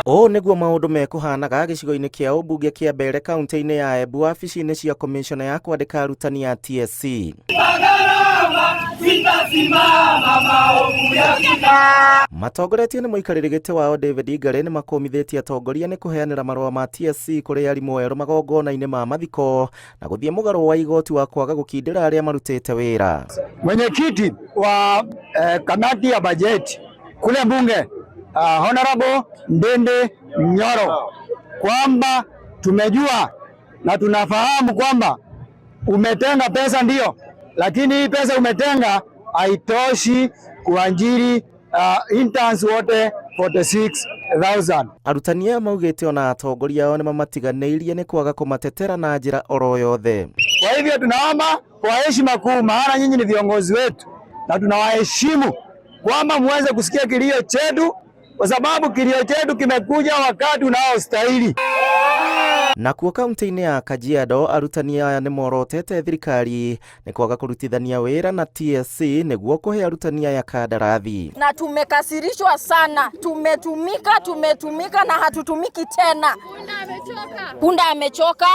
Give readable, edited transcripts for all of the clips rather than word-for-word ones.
O niguo maundu mekuhanaga gicigo-ini kia ubunge kia Mbere kaunti-ini ya Embu wabici-ini cia komishona ya kwandika arutani ya TSC. Matongoretio ni muikariri giti wao David Ingare ni makomithitie atongoria ni kuheanira marua ma TSC kuri arimu eru magongona-ini ma mathiko na guthie mugaro wa igoti wa kwaga gukindira aria marutite wira. Mwenyekiti wa kamati ya bajeti kule bunge Honorable Ndende Nyoro kwamba tumejua na tunafahamu kwamba umetenga pesa ndio, lakini hii pesa umetenga haitoshi kuajiri interns wote 46,000. Arutani aya maugite ona atongoria ao ni mamatiganeirie ni kwaga kumatetera na njira oro yothe. Kwa hivyo tunaomba kwa heshima kuu, maana nyinyi ni viongozi wetu na tunawaheshimu, kwamba muweze kusikia kilio chetu, kwa sababu kilio chetu kimekuja wakati unaostahili. Na kuo kaunti-ini ya Kajiado arutani aya ni morotete thirikari ni kwaga kurutithania wira na TSC niguo kuhe arutani aya kandarathi. Na tumekasirishwa sana, tumetumika na hatutumiki tena. Punda amechoka.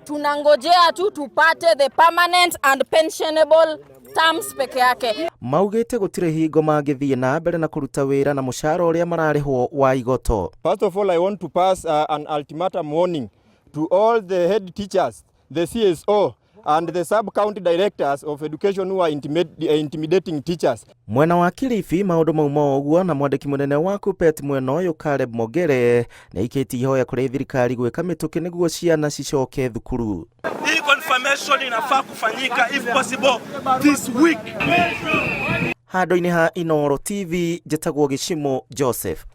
Tunangojea tu tupate the permanent and pensionable terms peke yake. Maugite gutire hingo mangithie na mbere na kuruta wira na mushara uria mararihwo wa igoto. First of all, I want to pass an ultimatum warning to all the head teachers, the CSO and the sub-county directors of education who are intimidating teachers. Mwena wa Kilifi maundu mauma uguo na mwandiki munene wa KUPPET mwena uyu Caleb Mogere na iketi ihoya kuri thirikari gwika mituki niguo ciana cicoke thukuru. Hii confirmation inafaa kufanyika if possible this week. Handu-ini ha Inooro TV, njĩtagwo Gĩchimũ Joseph.